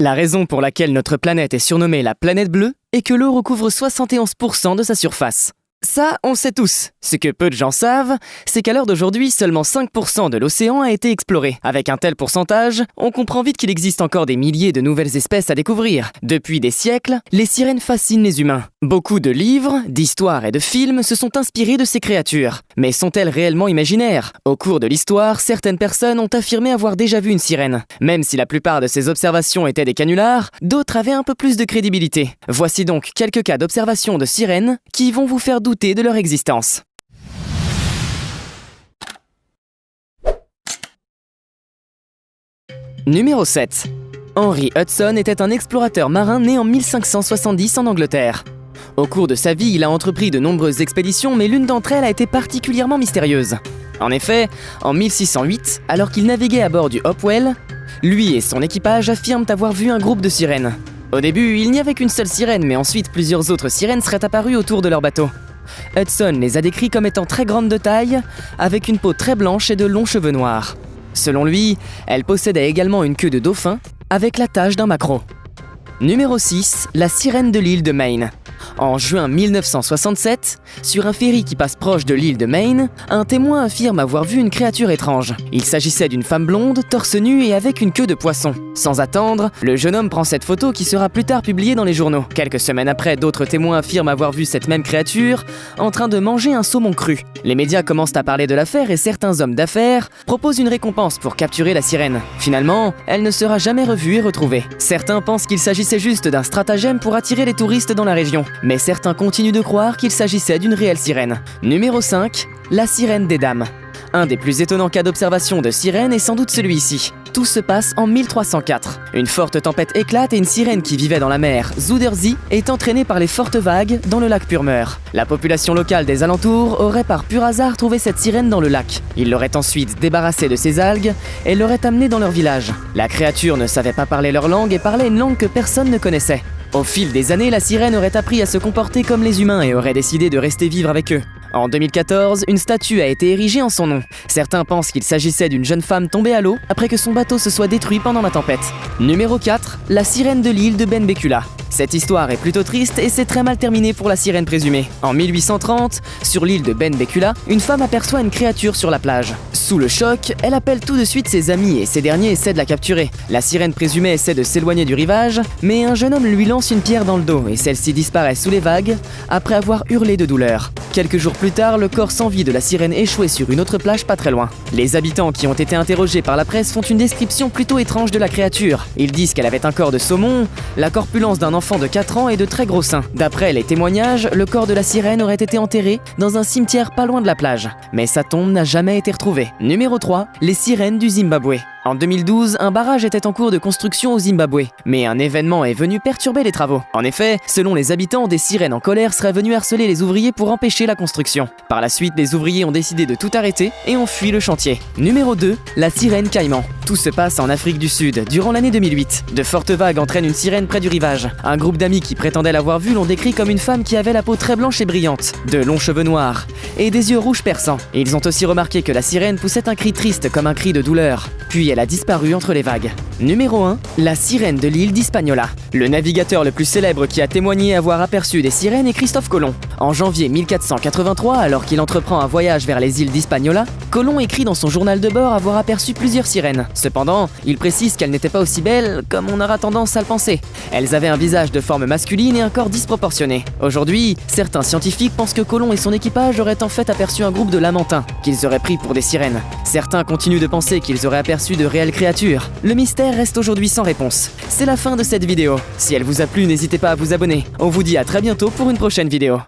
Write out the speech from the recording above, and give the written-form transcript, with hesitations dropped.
La raison pour laquelle notre planète est surnommée la planète bleue est que l'eau recouvre 71% de sa surface. Ça, on le sait tous. Ce que peu de gens savent, c'est qu'à l'heure d'aujourd'hui, seulement 5% de l'océan a été exploré. Avec un tel pourcentage, on comprend vite qu'il existe encore des milliers de nouvelles espèces à découvrir. Depuis des siècles, les sirènes fascinent les humains. Beaucoup de livres, d'histoires et de films se sont inspirés de ces créatures. Mais sont-elles réellement imaginaires ? Au cours de l'histoire, certaines personnes ont affirmé avoir déjà vu une sirène. Même si la plupart de ces observations étaient des canulars, d'autres avaient un peu plus de crédibilité. Voici donc quelques cas d'observation de sirènes qui vont vous faire douter de leur existence. Numéro 7. Henry Hudson était un explorateur marin né en 1570 en Angleterre. Au cours de sa vie, il a entrepris de nombreuses expéditions, mais l'une d'entre elles a été particulièrement mystérieuse. En effet, en 1608, alors qu'il naviguait à bord du Hopewell, lui et son équipage affirment avoir vu un groupe de sirènes. Au début, il n'y avait qu'une seule sirène, mais ensuite plusieurs autres sirènes seraient apparues autour de leur bateau. Hudson les a décrits comme étant très grandes de taille, avec une peau très blanche et de longs cheveux noirs. Selon lui, elles possédaient également une queue de dauphin, avec la tache d'un maquereau. Numéro 6, la sirène de l'île de Maine. En juin 1967, sur un ferry qui passe proche de l'île de Maine, un témoin affirme avoir vu une créature étrange. Il s'agissait d'une femme blonde, torse nu et avec une queue de poisson. Sans attendre, le jeune homme prend cette photo qui sera plus tard publiée dans les journaux. Quelques semaines après, d'autres témoins affirment avoir vu cette même créature en train de manger un saumon cru. Les médias commencent à parler de l'affaire et certains hommes d'affaires proposent une récompense pour capturer la sirène. Finalement, elle ne sera jamais revue et retrouvée. Certains pensent qu'il s'agissait juste d'un stratagème pour attirer les touristes dans la région. Mais certains continuent de croire qu'il s'agissait d'une réelle sirène. Numéro 5, la sirène des dames. Un des plus étonnants cas d'observation de sirène est sans doute celui-ci. Tout se passe en 1304. Une forte tempête éclate et une sirène qui vivait dans la mer Zuiderzee est entraînée par les fortes vagues dans le lac Purmer. La population locale des alentours aurait par pur hasard trouvé cette sirène dans le lac. Ils l'auraient ensuite débarrassée de ses algues et l'auraient amenée dans leur village. La créature ne savait pas parler leur langue et parlait une langue que personne ne connaissait. Au fil des années, la sirène aurait appris à se comporter comme les humains et aurait décidé de rester vivre avec eux. En 2014, une statue a été érigée en son nom. Certains pensent qu'il s'agissait d'une jeune femme tombée à l'eau après que son bateau se soit détruit pendant la tempête. Numéro 4, la sirène de l'île de Benbecula. Cette histoire est plutôt triste et c'est très mal terminé pour la sirène présumée. En 1830, sur l'île de Benbecula, une femme aperçoit une créature sur la plage. Sous le choc, elle appelle tout de suite ses amis et ces derniers essaient de la capturer. La sirène présumée essaie de s'éloigner du rivage, mais un jeune homme lui lance une pierre dans le dos et celle-ci disparaît sous les vagues après avoir hurlé de douleur. Quelques jours plus tard, le corps sans vie de la sirène échouait sur une autre plage pas très loin. Les habitants qui ont été interrogés par la presse font une description plutôt étrange de la créature. Ils disent qu'elle avait un corps de saumon, la corpulence d'un enfant de 4 ans et de très gros seins. D'après les témoignages, le corps de la sirène aurait été enterré dans un cimetière pas loin de la plage. Mais sa tombe n'a jamais été retrouvée. Numéro 3, les sirènes du Zimbabwe. En 2012, un barrage était en cours de construction au Zimbabwe, mais un événement est venu perturber les travaux. En effet, selon les habitants, des sirènes en colère seraient venues harceler les ouvriers pour empêcher la construction. Par la suite, les ouvriers ont décidé de tout arrêter et ont fui le chantier. Numéro 2, la sirène caïman. Tout se passe en Afrique du Sud, durant l'année 2008. De fortes vagues entraînent une sirène près du rivage. Un groupe d'amis qui prétendaient l'avoir vue l'ont décrit comme une femme qui avait la peau très blanche et brillante, de longs cheveux noirs et des yeux rouges perçants. Ils ont aussi remarqué que la sirène poussait un cri triste comme un cri de douleur. Puis elle a disparu entre les vagues. Numéro 1, la sirène de l'île d'Hispaniola. Le navigateur le plus célèbre qui a témoigné avoir aperçu des sirènes est Christophe Colomb. En janvier 1483, alors qu'il entreprend un voyage vers les îles d'Hispaniola, Colomb écrit dans son journal de bord avoir aperçu plusieurs sirènes. Cependant, il précise qu'elles n'étaient pas aussi belles comme on aura tendance à le penser. Elles avaient un visage de forme masculine et un corps disproportionné. Aujourd'hui, certains scientifiques pensent que Colomb et son équipage auraient en fait aperçu un groupe de lamantins, qu'ils auraient pris pour des sirènes. Certains continuent de penser qu'ils auraient aperçu de réelles créatures. Le mystère reste aujourd'hui sans réponse. C'est la fin de cette vidéo. Si elle vous a plu, n'hésitez pas à vous abonner. On vous dit à très bientôt pour une prochaine vidéo.